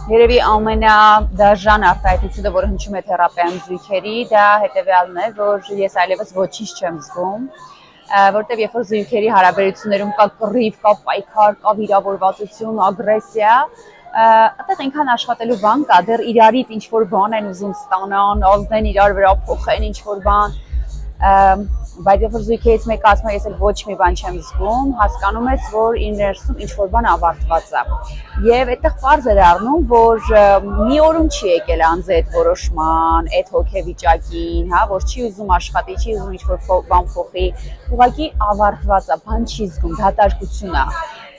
Երևի ամենադաժան արտահայտությունը, որը հնչում է թերապիայում զույգերի, դա հետևյալն է, որ ես այլևս ոչինչ չեմ զգում, որտեղ երբ որ զույգերի հարաբերություններում կա կռիվ, կա պայքար, կա վիրավորվածություն, ագրեսիա, այդտեղ այնքան աշխատելու բան կա, դեռ իրարից ինչ որ բան են ուզում ստանան, ազդեն իրար վրա փոխեն ինչ որ բան, բայց երբ որ զույգերից մեկը ասում է ես էլ ոչ մի բան չեմ զգում, հասկանում ես, որ իր ներսում ինչ որ բան ավարտված է։ Եվ այդտեղ պարզ էր առնում, որ մի օրում չի եկել անձը այդ որոշման, այդ հոգեվիճակին, հա, որ չի ուզում աշխատի, չի ուզում ինչ որ բան փոխի, ուղղակի ավարտված է, բան չի զգում, դատարկություն է։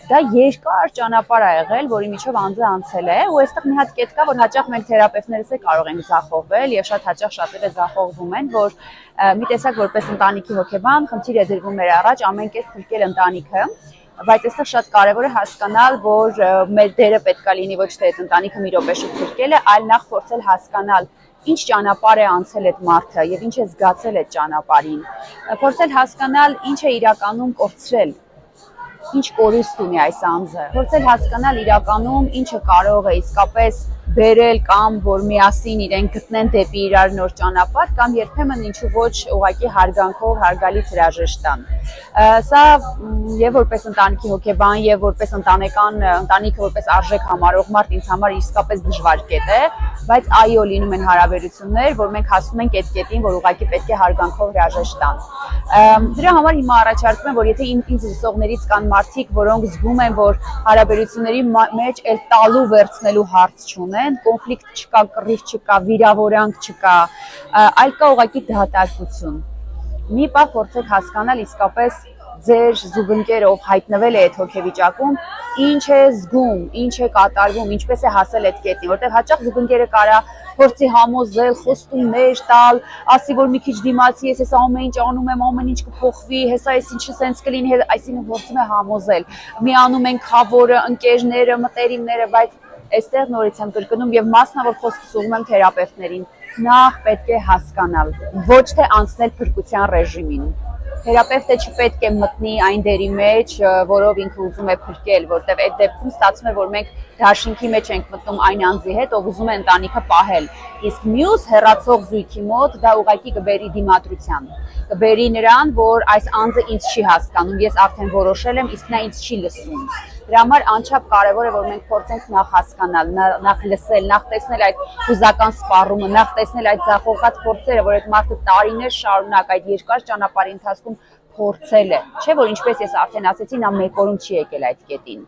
Դա երկար ճանապարհ է եղել, որի միջով անձը անցել է, ու այստեղ մի հատ կետ կա, որ հաճախ մենք թերապևտներս է կարող ենք ձախողվել, եւ շատ հաճախ շատերը ձախողվում են, որ մի տեսակ որպես ընտանիքի հոգեբան խնդիր է դրվում մեր առաջ ամեն կերպ փրկել ընտանիքը, բայց այստեղ շատ կարևոր է հասկանալ, որ մեր դերը պետք է լինի ոչ թե այդ ընտանիքը մի րոպե շուտ փրկելը, այլ նախ փորձել հասկանալ ինչ ճանապարհ է անցել այդ մարդը եւ ինչ է զգացել այդ ճանապարհին, փորձել հասկանալ ինչ է իրականում կորցրել, ինչ կորուստ ունի այս անձը, փորձել հասկանալ իրականում ինչը կարող է իսկապես բերել կամ որ միասին իրենք գտնեն դեպի իրար նոր ճանապարհ կամ երբեմն ինչու ոչ ուղղակի հարգանքով հարգալից հրաժեշտ տան։ Սա եւ որպես ընտանիքի հոգեբան եւ որպես ընտանիքը որպես արժեք համարող մարդ ինձ համար իսկապես դժվար կետ է, բայց այո, լինում են հարաբերություններ, որ մենք հասնում ենք այդ կետին, որ ուղղակի պետք է հարգանքով հրաժեշտ տան։ Դրա համար հիմա առաջարկում եմ, որ եթե ինձ լսողներից կան մարդիկ, որոնք զգում են, որ հարաբերությունների մեջ էլ տալու վերցնելու հարց չունեն, կոնֆլիկտ չկա, կռիվ չկա, վիրավորանք չկա, այլ կա ուղղակի դատարկություն։ Մի պահ փորձեք հասկանալ իսկապես ձեր զուգընկերը, ով հայտնվել է այդ հոգեվիճակում, ինչ է զգում, ինչ է կատարվում, ինչպես է հասել այդ կետին, որտեղ հաճախ զուգընկերը կարա փորձի համոզել, խոստումներ տալ, ասի, որ մի քիչ դիմացի ես ամեն ինչ անում եմ, ամեն ինչ կփոխվի, հեսա այս ինչը սենց կլինի, այսինքն փորձում է համոզել։ Միանում են խավորը, ընկերները, մտերիմները, բայց այստեղ նորից եմ կրկնում եւ մասնավոր խոսքս ուղղում եմ թերապևտներին։ Նախ պետք է հասկանալ, ոչ թե անցնել փրկության ռեժիմին։ Թերապևտը չպետք է մտնի այն դերի մեջ, որով ինքը ուզում է փրկել, որտեղ այդ դեպքում ստացվում է, որ մենք դաշինքի մեջ ենք մտնում այն անձի հետ, ով ուզում է ընտանիքը պահել։ Իսկ մյուս հեռացող զույգի մոտ դա ուղղակի կբերի դիմադրության, կբերի նրան, որ այս անձը ինձ չի հասկանում, ես արդեն որոշել եմ, իսկ նա ինձ չի լսում։ Դրա համար անչափ կարևոր է, որ մենք փորձենք նախ հասկանալ, նախ լսել, նախ տեսնել այդ հուզական սպառումը, նախ տեսնել այդ ձախողած փորձերը, որ այդ մարդը տարիներ շարունակ այդ երկար ճանապարհի ընթացքում փորձել է, չէ՞ որ ինչպես ես արդեն ասեցի, նա մեկ օրում չի եկել այդ կետին։